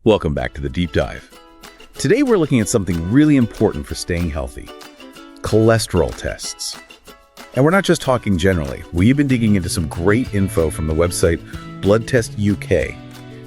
Welcome back to the Deep Dive. Today we're looking at something really important for staying healthy: cholesterol tests. And we're not just talking generally. We've been digging into some great info from the website Blood Test UK,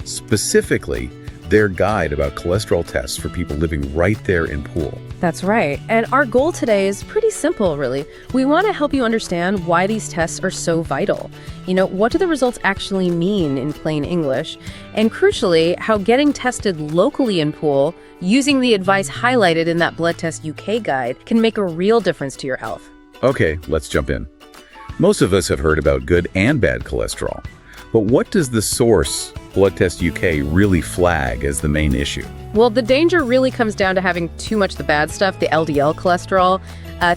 specifically their guide about cholesterol tests for people living right there in Poole. That's right. And our goal today is pretty simple, really. We want to help you understand why these tests are so vital. What do the results actually mean in plain English? And crucially, how getting tested locally in Poole, using the advice highlighted in that Blood Test UK guide, can make a real difference to your health. Okay, let's jump in. Most of us have heard about good and bad cholesterol. But what does the source, Blood Test UK, really flag as the main issue? Well, the danger really comes down to having too much the bad stuff, the LDL cholesterol.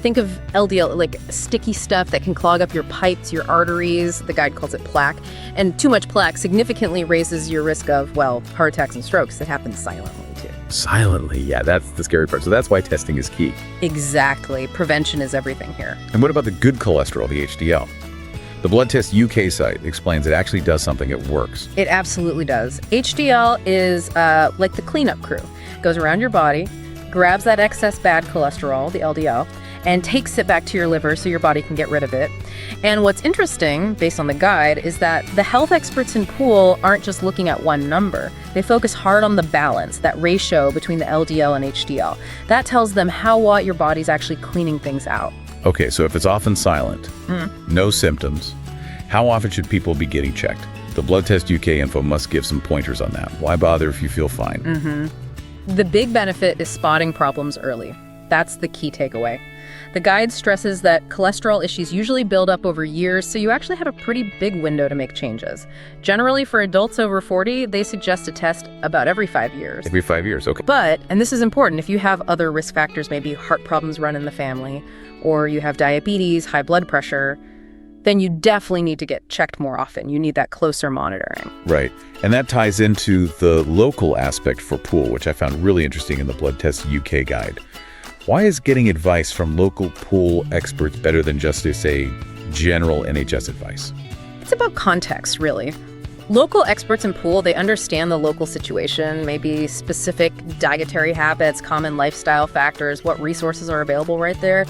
Think of LDL like sticky stuff that can clog up your pipes, your arteries. The guide calls it plaque. And too much plaque significantly raises your risk of, heart attacks and strokes. It happens silently, too. Silently, yeah, that's the scary part. So that's why testing is key. Exactly. Prevention is everything here. And what about the good cholesterol, the HDL? The Blood Test UK site explains it actually does something. It works. It absolutely does. HDL is like the cleanup crew. Goes around your body, grabs that excess bad cholesterol, the LDL, and takes it back to your liver so your body can get rid of it. And what's interesting, based on the guide, is that the health experts in Poole aren't just looking at one number. They focus hard on the balance, that ratio between the LDL and HDL. That tells them how well your body's actually cleaning things out. Okay, so if it's often silent, no symptoms, how often should people be getting checked? The Blood Test UK info must give some pointers on that. Why bother if you feel fine? The big benefit is spotting problems early. That's the key takeaway. The guide stresses that cholesterol issues usually build up over years, so you actually have a pretty big window to make changes. Generally, for adults over 40, they suggest a test about every 5 years. Every 5 years, okay. But, and this is important, if you have other risk factors, maybe heart problems run in the family, or you have diabetes, high blood pressure, then you definitely need to get checked more often. You need that closer monitoring. Right. And that ties into the local aspect for Poole, which I found really interesting in the Blood Test UK guide. Why is getting advice from local Poole experts better than just, say, general NHS advice? It's about context, really. Local experts in Poole, they understand the local situation, maybe specific dietary habits, common lifestyle factors, what resources are available right there.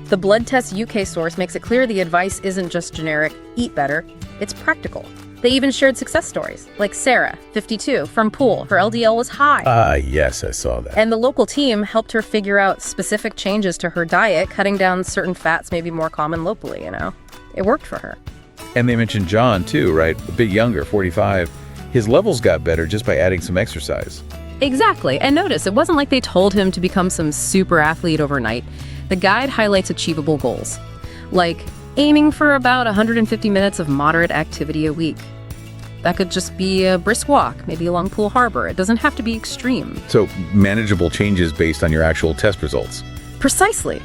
The Blood Test UK source makes it clear the advice isn't just generic, eat better, it's practical. They even shared success stories, like Sarah, 52, from Poole. Her LDL was high. Yes, I saw that. And the local team helped her figure out specific changes to her diet, cutting down certain fats maybe more common locally, It worked for her. And they mentioned John, too, right? A bit younger, 45. His levels got better just by adding some exercise. Exactly. And notice, it wasn't like they told him to become some super athlete overnight. The guide highlights achievable goals, like aiming for about 150 minutes of moderate activity a week. That could just be a brisk walk, maybe along Poole Harbor. It doesn't have to be extreme. So manageable changes based on your actual test results. Precisely.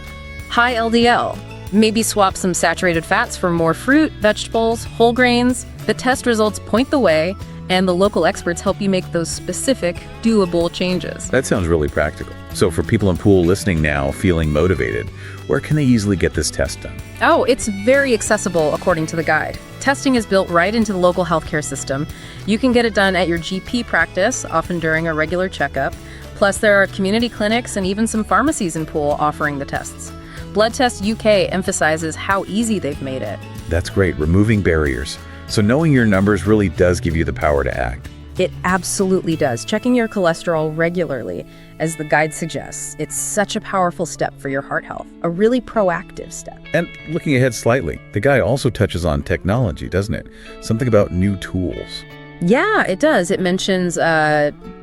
High LDL. Maybe swap some saturated fats for more fruit, vegetables, whole grains. The test results point the way, and the local experts help you make those specific, doable changes. That sounds really practical. So for people in Poole listening now, feeling motivated, where can they easily get this test done? Oh, it's very accessible according to the guide. Testing is built right into the local healthcare system. You can get it done at your GP practice, often during a regular checkup. Plus, there are community clinics and even some pharmacies in Poole offering the tests. Blood Test UK emphasizes how easy they've made it. That's great, removing barriers. So knowing your numbers really does give you the power to act. It absolutely does. Checking your cholesterol regularly, as the guide suggests, it's such a powerful step for your heart health, a really proactive step. And looking ahead slightly, the guide also touches on technology, doesn't it? Something about new tools. Yeah, it does. It mentions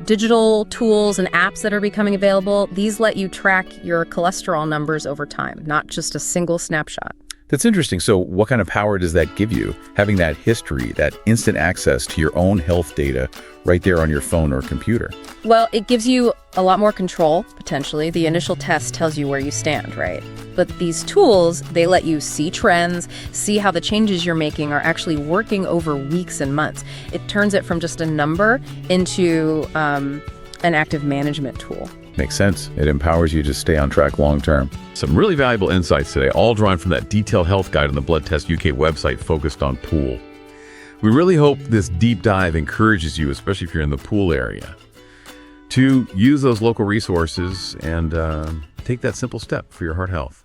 digital tools and apps that are becoming available. These let you track your cholesterol numbers over time, not just a single snapshot. That's interesting. So what kind of power does that give you, having that history, that instant access to your own health data right there on your phone or computer? Well, it gives you a lot more control, potentially. The initial test tells you where you stand, right? But these tools, they let you see trends, see how the changes you're making are actually working over weeks and months. It turns it from just a number into an active management tool. Makes sense. It empowers you to stay on track long term. Some really valuable insights today, all drawn from that detailed health guide on the Blood Test UK website focused on Poole. We really hope this deep dive encourages you, especially if you're in the Poole area. to use those local resources and take that simple step for your heart health.